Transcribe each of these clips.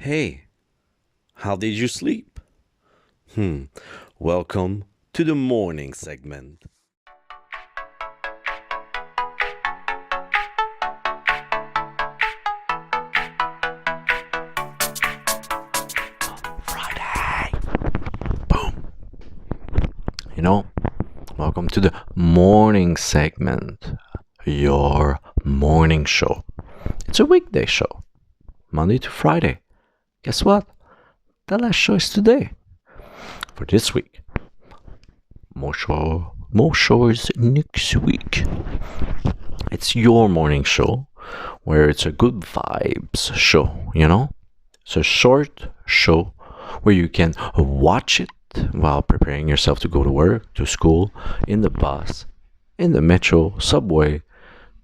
Hey, how did you sleep? Hmm, welcome to the morning segment. Friday! Boom! You know, welcome to the morning segment, your morning show. It's a weekday show, Monday to Friday. Guess what? The last show is today. For this week. More shows next week. It's your morning show where it's a good vibes show. It's a short show where you can watch it while preparing yourself to go to work, to school, in the bus, in the metro, subway,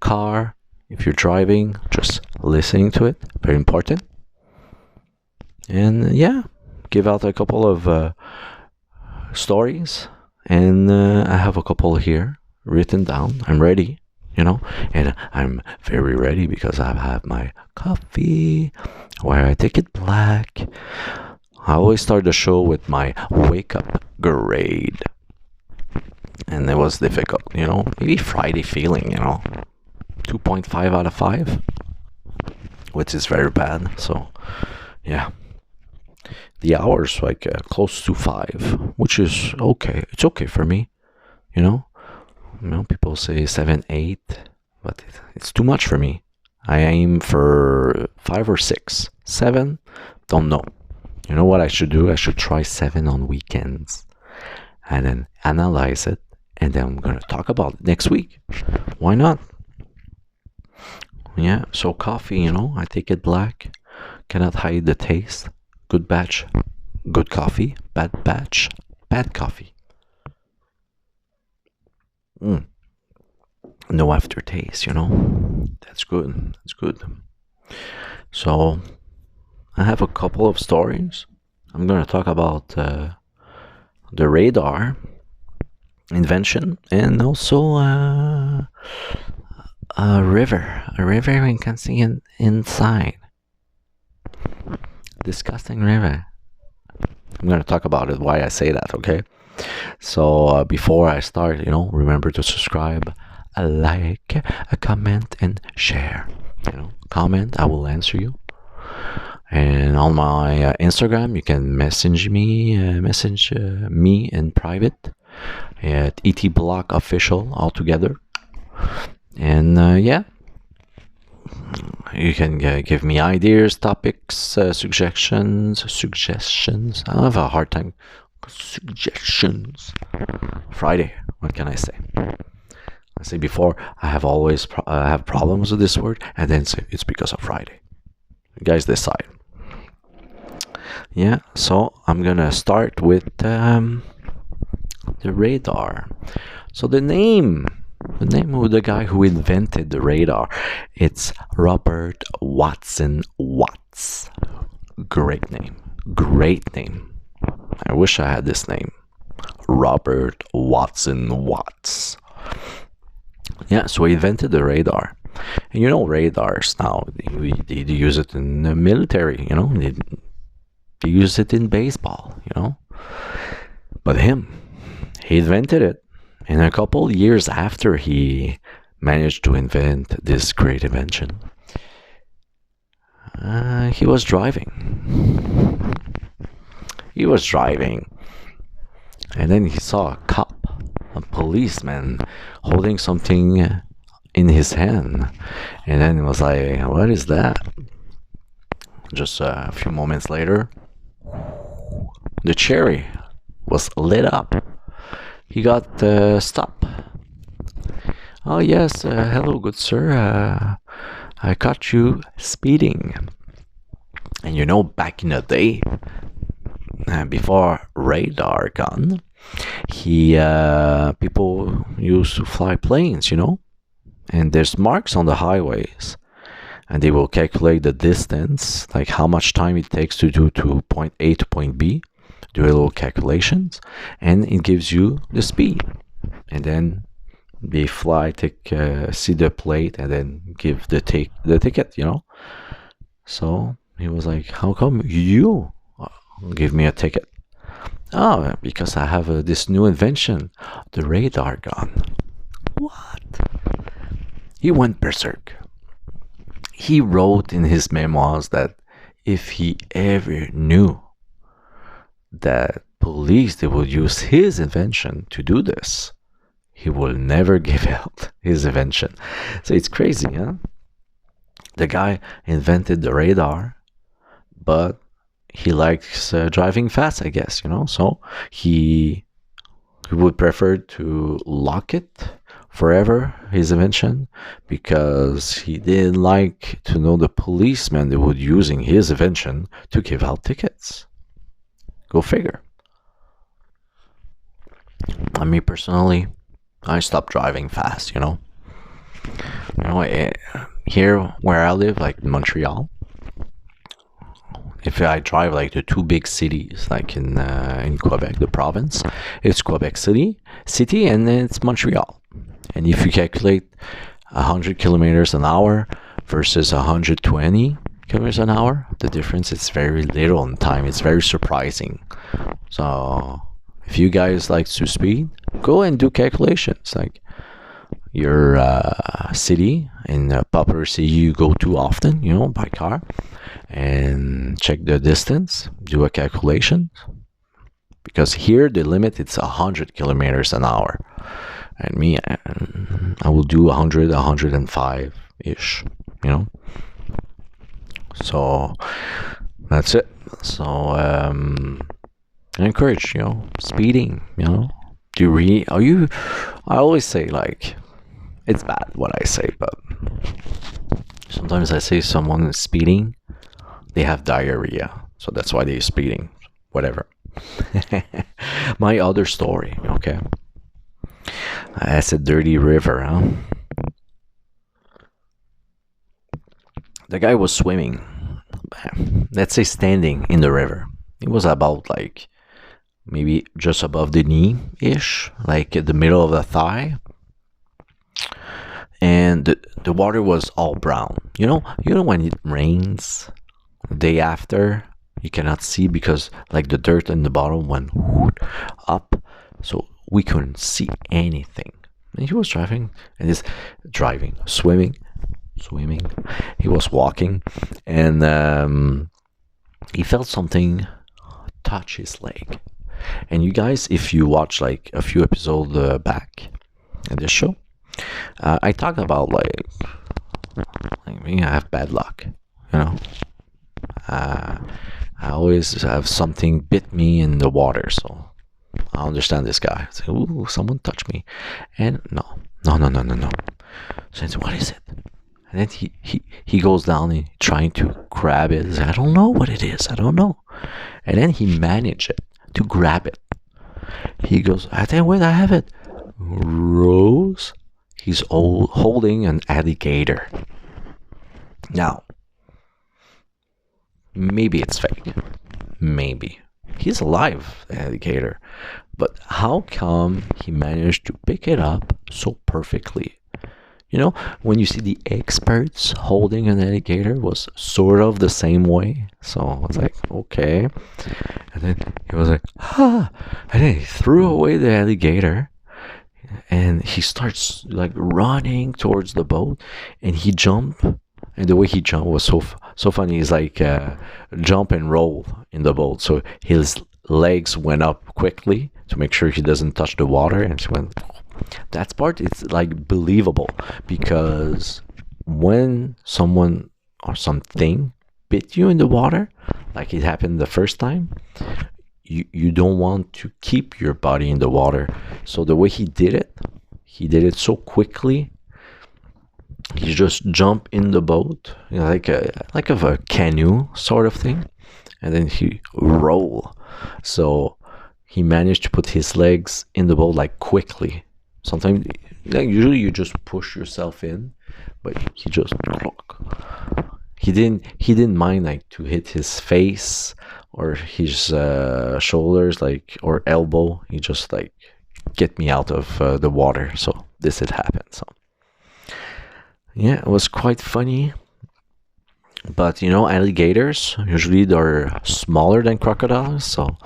car. If you're driving, just listening to it. Very important. And yeah, give out a couple of stories. And I have a couple here written down. I'm ready, and I'm very ready because I have my coffee where I take it black. I always start the show with my wake up grade. And it was difficult, maybe Friday feeling, 2.5 out of 5, which is very bad. So, yeah. The hours like close to 5, which is okay. It's okay for me, you know. People say 7, 8, but it's too much for me. I aim for 5 or 6. 7, don't know. You know what I should do? I should try 7 on weekends, and then analyze it, and then I'm gonna talk about it next week. Why not? Yeah. So coffee, I take it black. Cannot hide the taste. Good batch, good coffee. Bad batch, bad coffee. No aftertaste, That's good. That's good. So, I have a couple of stories. I'm going to talk about the radar invention and also a river. A river you can see inside. Disgusting river. I'm going to talk about it, why I say that, okay? So before I start, remember to subscribe, a like, a comment, and share. Comment, I will answer you. And on my Instagram, you can message me in private at etblockofficial altogether. And yeah, you can give me ideas, topics, suggestions. I have a hard time. Suggestions. Friday. What can I say? I say before, I have problems with this word, and then say it's because of Friday. You guys decide. Yeah. So I'm gonna start with the radar. So the name of the guy who invented the radar, it's Robert Watson Watts. Great name. I wish I had this name. Robert Watson Watts. Yeah, so he invented the radar. And radars now, they use it in the military, they use it in baseball, But he invented it. And a couple years after he managed to invent this great invention, he was driving. And then he saw a policeman, holding something in his hand. And then he was like, what is that? Just a few moments later, the cherry was lit up. He got stopped. Oh yes, hello, good sir. I caught you speeding. And back in the day, before radar gun, people used to fly planes, and there's marks on the highways, and they will calculate the distance, like how much time it takes to do to point A to point B. Do a little calculations, and it gives you the speed. And then they fly, see the plate, and then give the ticket. So He was like, "How come you give me a ticket?" Oh, because I have this new invention, the radar gun. What? He went berserk. He wrote in his memoirs that if he ever knew that police they would use his invention to do this, he will never give out his invention. So it's crazy, huh? The guy invented the radar, but he likes driving fast, I guess, So he would prefer to lock it forever, his invention, because he didn't like to know the policemen that would using his invention to give out tickets. Go figure. Me personally, I stopped driving fast, Here where I live, like in Montreal, if I drive like the two big cities, like in Quebec, the province, it's Quebec City, and then it's Montreal. And if you calculate 100 kilometers an hour versus 120 kilometers an hour, the difference is very little in time. It's very surprising. So if you guys like to speed, go and do calculations. Like your city in a popular city you go to often, by car, and check the distance, do a calculation, because here the limit it's 100 kilometers an hour, and me, I will do 105 ish, so that's it. So I encourage, speeding, do you really, I always say, like, it's bad what I say, but sometimes I say someone is speeding, they have diarrhea, so that's why they're speeding. Whatever. My other story, okay? That's a dirty river, huh? The guy was swimming, let's say standing in the river. It was about like maybe just above the knee-ish, like at the middle of the thigh. And the water was all brown. You know when it rains the day after, you cannot see because like the dirt in the bottom went up, so we couldn't see anything. And he was driving, and he's driving, swimming. He was walking, and he felt something touch his leg. And you guys, if you watch like a few episodes back in this show, I talk about like me, I have bad luck, I always have something bit me in the water, so I understand this guy. It's like, ooh, someone touched me, and no. So I said, what is it? And then he goes down and trying to grab it. Like, I don't know what it is. I don't know. And then he managed it to grab it. He goes, I think, wait, I have it. Rose. He's holding an alligator. Now, maybe it's fake. Maybe. He's alive, the alligator. But how come he managed to pick it up so perfectly? When you see the experts holding an alligator was sort of the same way. So I was like, okay. And then he was like, ah. And then he threw away the alligator. And he starts like running towards the boat. And he jumped. And the way he jumped was so funny. He's like jump and roll in the boat. So his legs went up quickly to make sure he doesn't touch the water. And she went... That part is like believable, because when someone or something bit you in the water, like it happened the first time, you don't want to keep your body in the water. So the way he did it so quickly. He just jumped in the boat, like a canoe sort of thing, and then he roll. So he managed to put his legs in the boat like quickly. Sometimes, usually you just push yourself in, but he just he didn't mind like to hit his face or his shoulders, like, or elbow. He just like get me out of the water. So this had happened. So yeah, it was quite funny. But you know, alligators usually they're smaller than crocodiles. So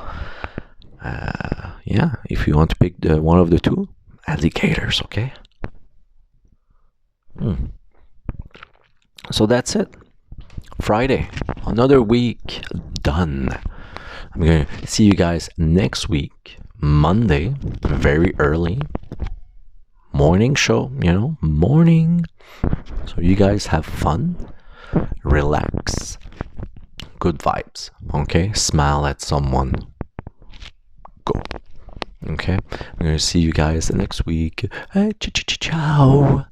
yeah, if you want to pick the one of the two, alligators. Okay. Hmm. So that's it. Friday, another week done. I'm gonna see you guys next week, Monday, very early morning show. You know, morning. So you guys have fun, relax, good vibes. Okay, smile at someone. Go. Okay, I'm gonna see you guys next week. Ciao.